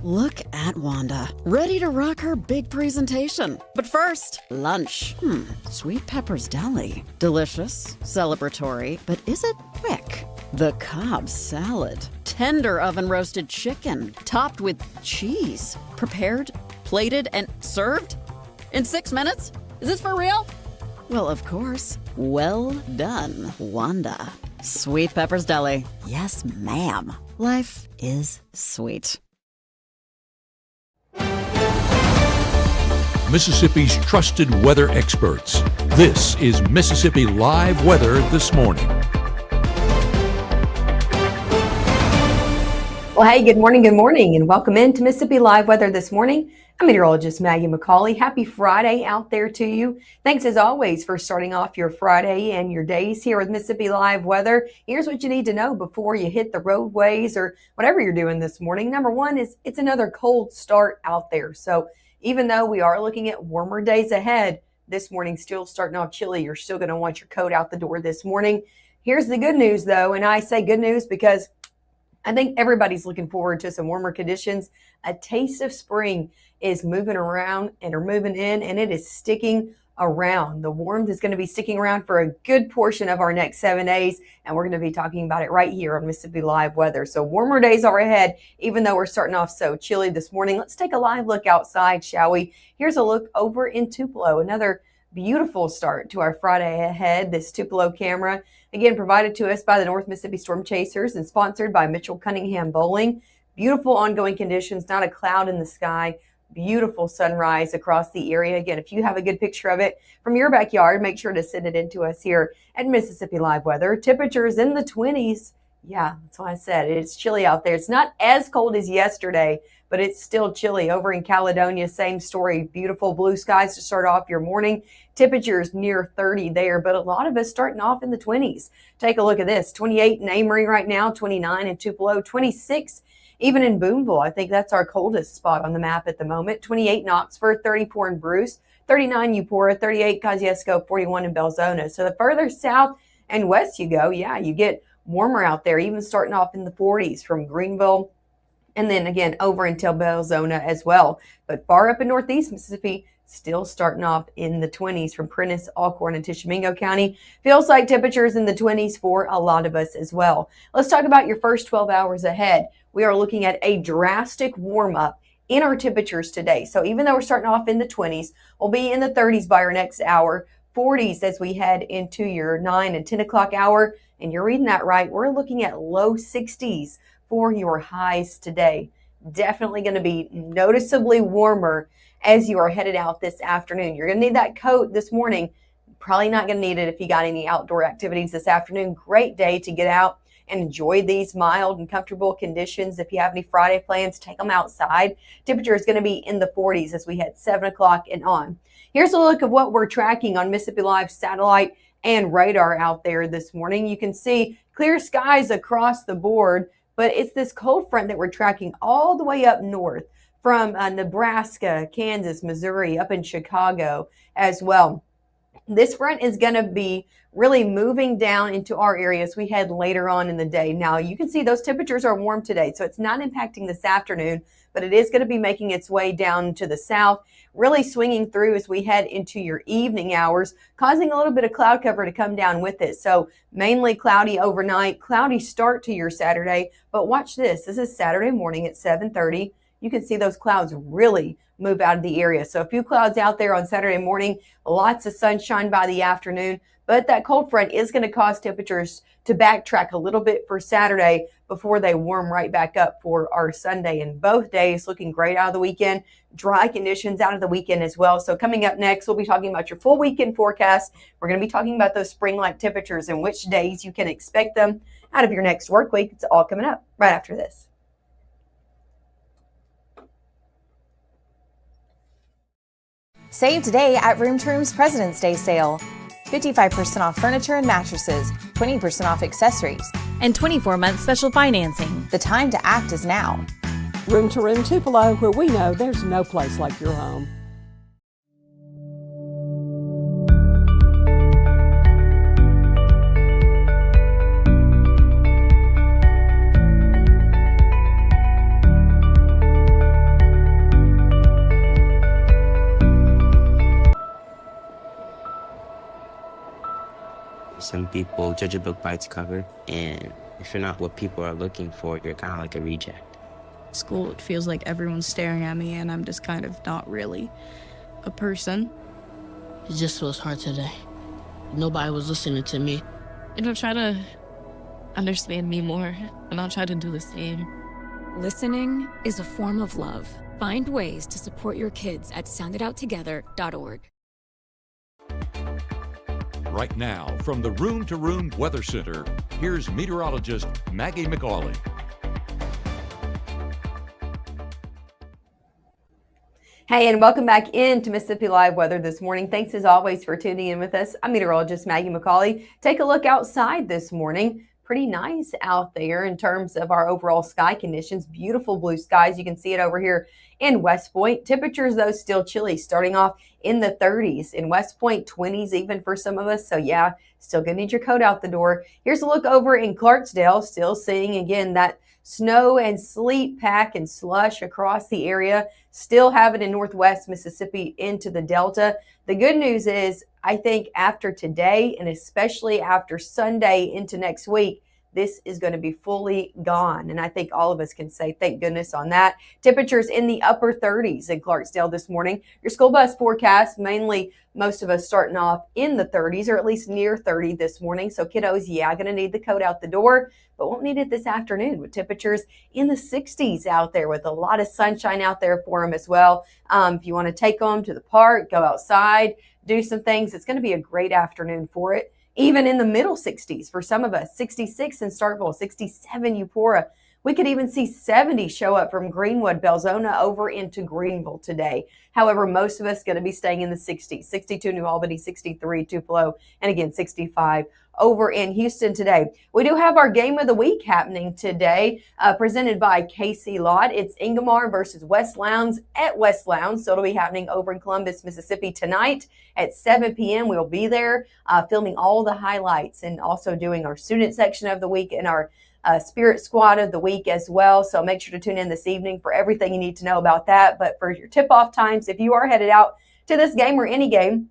Look at Wanda, ready to rock her big presentation. But first, lunch. Sweet Pepper's Deli. Delicious, celebratory, but is it quick? The Cobb salad. Tender oven-roasted chicken, topped with cheese. Prepared, plated, and served in 6 minutes? Is this for real? Well, of course. Well done, Wanda. Sweet Pepper's Deli. Yes, ma'am. Life is sweet. Mississippi's trusted weather experts. This is Mississippi Live Weather This Morning. Well, hey, good morning, and welcome into Mississippi Live Weather This Morning. I'm meteorologist Maggye McCauley. Happy Friday out there to you. Thanks as always for starting off your Friday and your days here with Mississippi Live Weather. Here's what you need to know before you hit the roadways or whatever you're doing this morning. Number one is it's another cold start out there. So even though we are looking at warmer days ahead, this morning still starting off chilly. You're still going to want your coat out the door this morning. Here's the good news, though, and I say good news because I think everybody's looking forward to some warmer conditions. A taste of spring is moving around and are moving in, and it is sticking around. The warmth is going to be sticking around for a good portion of our next 7 days, and we're going to be talking about it right here on Mississippi Live Weather. So warmer days are ahead, even though we're starting off so chilly this morning. Let's take a live look outside, shall we? Here's a look over in Tupelo, another beautiful start to our Friday ahead. This Tupelo camera, again, provided to us by the North Mississippi Storm Chasers and sponsored by Mitchell Cunningham Bowling. Beautiful ongoing conditions, not a cloud in the sky. Beautiful sunrise across the area. Again, if you have a good picture of it from your backyard, make sure to send it in to us here at Mississippi Live Weather. Temperatures in the 20s. Yeah, that's why I said it's chilly out there. It's not as cold as yesterday, but it's still chilly. Over in Caledonia, same story. Beautiful blue skies to start off your morning. Temperatures near 30 there, but a lot of us starting off in the 20s. Take a look at this. 28 in Amory right now, 29 in Tupelo, 26 even in Boonville. I think that's our coldest spot on the map at the moment. 28 in Oxford, 34 in Bruce, 39 Eupora, 38 Kosciuszko, 41 in Belzona. So the further south and west you go, yeah, you get warmer out there, even starting off in the 40s from Greenville, and then again over until Belzona as well. But far up in northeast Mississippi, still starting off in the 20s from Prentiss, Alcorn, and Tishomingo County. Feels like temperatures in the 20s for a lot of us as well. Let's talk about your first 12 hours ahead. We are looking at a drastic warm up in our temperatures today. So even though we're starting off in the 20s, we'll be in the 30s by our next hour, 40s as we head into your 9 and 10 o'clock hour. And you're reading that right. We're looking at low 60s for your highs today. Definitely going to be noticeably warmer as you are headed out this afternoon. You're going to need that coat this morning. Probably not going to need it if you got any outdoor activities this afternoon. Great day to get out and enjoy these mild and comfortable conditions. If you have any Friday plans, take them outside. Temperature is going to be in the 40s as we head 7 o'clock and on. Here's a look of what we're tracking on Mississippi Live satellite and radar out there this morning. You can see clear skies across the board, but it's this cold front that we're tracking all the way up north from Nebraska, Kansas, Missouri, up in Chicago as well. This front is going to be really moving down into our area as we head later on in the day. Now, you can see those temperatures are warm today, so it's not impacting this afternoon, but it is going to be making its way down to the south, really swinging through as we head into your evening hours, causing a little bit of cloud cover to come down with it. So mainly cloudy overnight, cloudy start to your Saturday, but watch this. This is Saturday morning at 7:30. You can see those clouds really move out of the area. So a few clouds out there on Saturday morning, lots of sunshine by the afternoon, but that cold front is going to cause temperatures to backtrack a little bit for Saturday before they warm right back up for our Sunday. And both days looking great out of the weekend, dry conditions out of the weekend as well. So coming up next, we'll be talking about your full weekend forecast. We're going to be talking about those spring-like temperatures and which days you can expect them out of your next work week. It's all coming up right after this. Save today at Room to Room's President's Day sale. 55% off furniture and mattresses, 20% off accessories, and 24-month special financing. The time to act is now. Room to Room Tupelo, where we know there's no place like your home. Some people judge a book by its cover, and if you're not what people are looking for, you're kind of like a reject. School, it feels like everyone's staring at me and I'm just kind of not really a person. It just feels hard today. Nobody was listening to me. And I'll try to understand me more, and I'll try to do the same. Listening is a form of love. Find ways to support your kids at soundedouttogether.org. Right now, from the Room to Room Weather Center, here's meteorologist Maggye McCauley. Hey, and welcome back into Mississippi Live Weather this morning. Thanks as always for tuning in with us. I'm meteorologist Maggye McCauley. Take a look outside this morning. Pretty nice out there in terms of our overall sky conditions. Beautiful blue skies. You can see it over here in West Point. Temperatures, though, still chilly, starting off in the 30s. In West Point, 20s even for some of us. So, yeah, still going to need your coat out the door. Here's a look over in Clarksdale. Still seeing, again, that snow and sleet pack and slush across the area. Still have it in northwest Mississippi into the Delta. The good news is, I think after today and especially after Sunday into next week, this is going to be fully gone. And I think all of us can say thank goodness on that. Temperatures in the upper 30s in Clarksdale this morning. Your school bus forecast, mainly most of us starting off in the 30s or at least near 30 this morning. So kiddos, yeah, going to need the coat out the door, but won't need it this afternoon with temperatures in the 60s out there with a lot of sunshine out there for them as well. If you want to take them to the park, go outside, do some things, it's going to be a great afternoon for it. Even in the middle 60s for some of us, 66 in Starkville, 67 Eupora. We could even see 70 show up from Greenwood, Belzona over into Greenville today. However, most of us going to be staying in the 60s, 62 New Albany, 63 Tupelo, and again, 65 over in Houston today. We do have our game of the week happening today, presented by KC Lott. It's Ingomar versus West Lowndes at West Lowndes. So it'll be happening over in Columbus, Mississippi tonight at 7 p.m. We'll be there filming all the highlights and also doing our student section of the week and our Spirit Squad of the week as well. So make sure to tune in this evening for everything you need to know about that. But for your tip-off times, if you are headed out to this game or any game,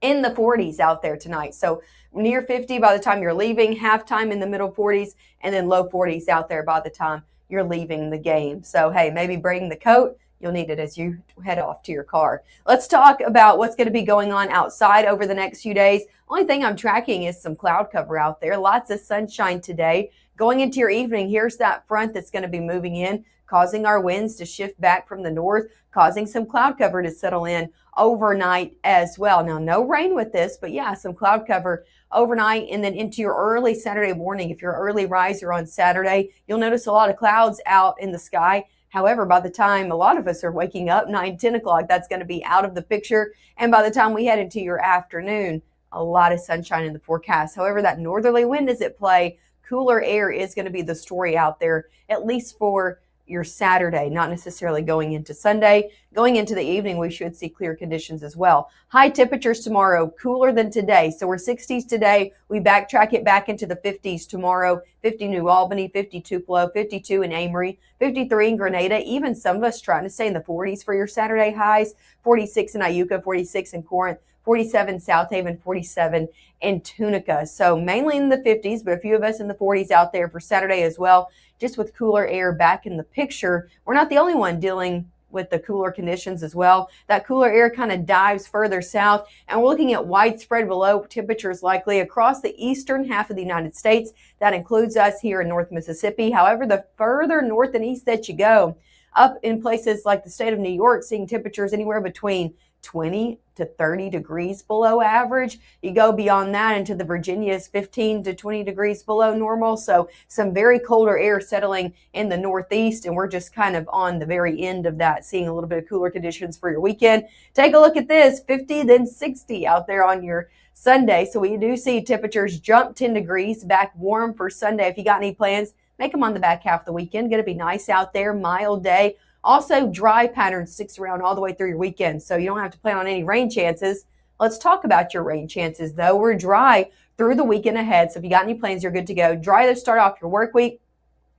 in the 40s out there tonight. So near 50 by the time you're leaving, halftime in the middle 40s, and then low 40s out there by the time you're leaving the game. So, hey, maybe bring the coat. You'll need it as you head off to your car. Let's talk about what's going to be going on outside over the next few days. Only thing I'm tracking is some cloud cover out there. Lots of sunshine today. Going into your evening, here's that front that's going to be moving in, causing our winds to shift back from the north, causing some cloud cover to settle in overnight as well. Now, no rain with this, but yeah, some cloud cover overnight and then into your early Saturday morning. If you're an early riser on Saturday, you'll notice a lot of clouds out in the sky. However, by the time a lot of us are waking up 9, 10 o'clock, that's going to be out of the picture. And by the time we head into your afternoon, a lot of sunshine in the forecast. However, that northerly wind is at play. Cooler air is going to be the story out there, at least for your Saturday, not necessarily going into Sunday. Going into the evening, we should see clear conditions as well. High temperatures tomorrow, cooler than today. So we're 60s today. We backtrack it back into the 50s tomorrow. 50 New Albany, 52 Tupelo, 52 in Amory, 53 in Grenada. Even some of us trying to stay in the 40s for your Saturday highs. 46 in Iuka, 46 in Corinth, 47 South Haven, 47 in Tunica. So mainly in the 50s, but a few of us in the 40s out there for Saturday as well. Just with cooler air back in the picture. We're not the only one dealing with the cooler conditions as well. That cooler air kind of dives further south, and we're looking at widespread below temperatures likely across the eastern half of the United States. That includes us here in North Mississippi. However, the further north and east that you go, up in places like the state of New York, seeing temperatures anywhere between 20 to 30 degrees below average. You go beyond that into the Virginias, 15 to 20 degrees below normal. So some very colder air settling in the northeast, and we're just kind of on the very end of that, seeing a little bit of cooler conditions for your weekend. Take a look at this, 50 then 60 out there on your Sunday. So we do see temperatures jump 10 degrees, back warm for Sunday. If you got any plans, make them on the back half of the weekend. Going to be nice out there, mild day. Also, dry pattern sticks around all the way through your weekend, so you don't have to plan on any rain chances. Let's talk about your rain chances, though. We're dry through the weekend ahead, so if you got any plans, you're good to go. Dry to start off your work week,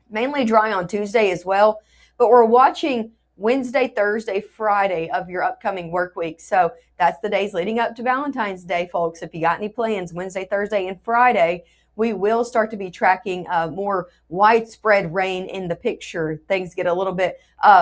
mainly dry on Tuesday as well, but we're watching Wednesday, Thursday, Friday of your upcoming work week. So that's the days leading up to Valentine's Day, folks. If you got any plans, Wednesday, Thursday, and Friday, we will start to be tracking more widespread rain in the picture. Things get a little bit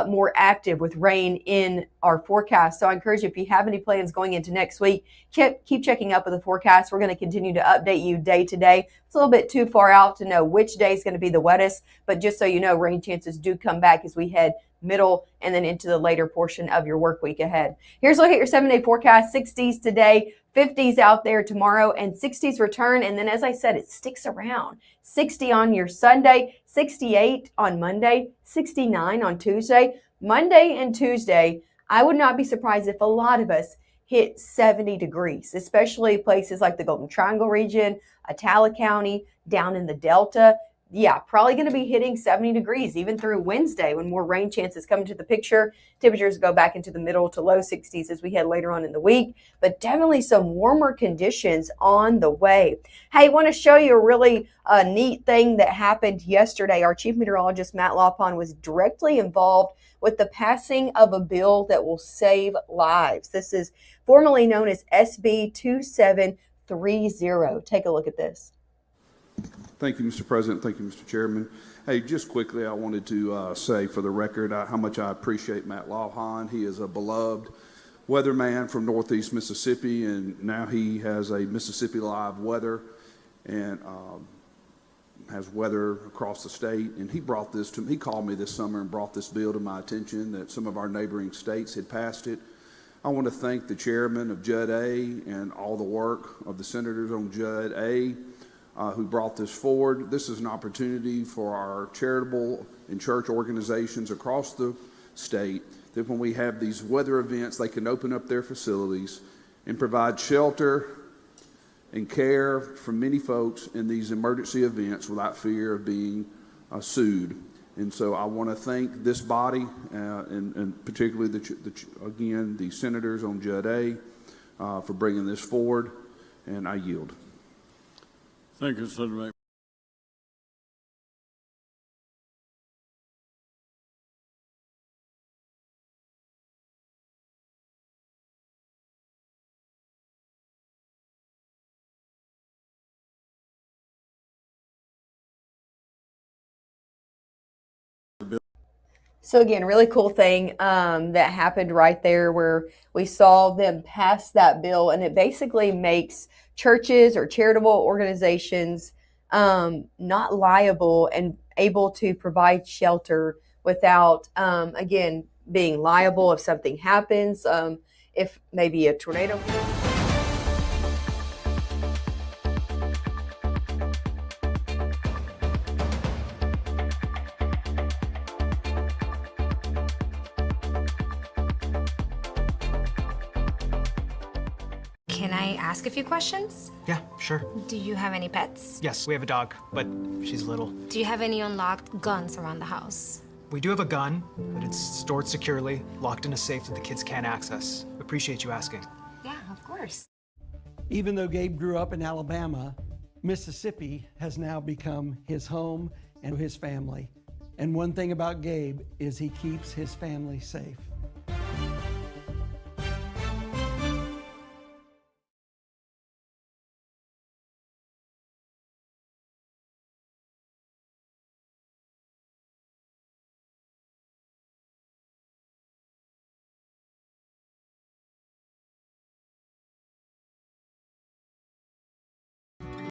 more active with rain in our forecast. So I encourage you, if you have any plans going into next week, keep checking up with the forecast. We're going to continue to update you day to day. It's a little bit too far out to know which day is going to be the wettest, but just so you know, rain chances do come back as we head middle and then into the later portion of your work week ahead. Here's a look at your 7-day forecast. 60s today, 50s out there tomorrow, and 60s return. And then, as I said, it sticks around. 60 on your Sunday, 68 on Monday, 69 on Tuesday. Monday and Tuesday, I would not be surprised if a lot of us hit 70 degrees, especially places like the Golden Triangle region, Attala County, down in the Delta. Yeah, probably going to be hitting 70 degrees even through Wednesday when more rain chances come into the picture. Temperatures go back into the middle to low 60s as we head later on in the week, but definitely some warmer conditions on the way. Hey, I want to show you a really neat thing that happened yesterday. Our chief meteorologist, Matt Lawpon, was directly involved with the passing of a bill that will save lives. This is formerly known as SB 2730. Take a look at this. Thank you, Mr. President. Thank you, Mr. Chairman. Hey, just quickly, I wanted to say for the record how much I appreciate Matt Lawhon. He is a beloved weatherman from Northeast Mississippi, and now he has a Mississippi Live Weather and has weather across the state. And he brought this to me. He called me this summer and brought this bill to my attention that some of our neighboring states had passed it. I want to thank the chairman of Judd A and all the work of the senators on Judd A who brought this forward. This is an opportunity for our charitable and church organizations across the state that when we have these weather events, they can open up their facilities and provide shelter and care for many folks in these emergency events without fear of being sued. And so I want to thank this body and particularly, the senators on Judd A for bringing this forward, and I yield. Thank you, Senator Mack. So again, really cool thing that happened right there where we saw them pass that bill, and it basically makes churches or charitable organizations not liable and able to provide shelter without, again, being liable if something happens, if maybe a tornado. Can I ask a few questions? Yeah, sure. Do you have any pets? Yes, we have a dog, but she's little. Do you have any unlocked guns around the house? We do have a gun, but it's stored securely, locked in a safe that the kids can't access. Appreciate you asking. Yeah, of course. Even though Gabe grew up in Alabama, Mississippi has now become his home and his family. And one thing about Gabe is he keeps his family safe.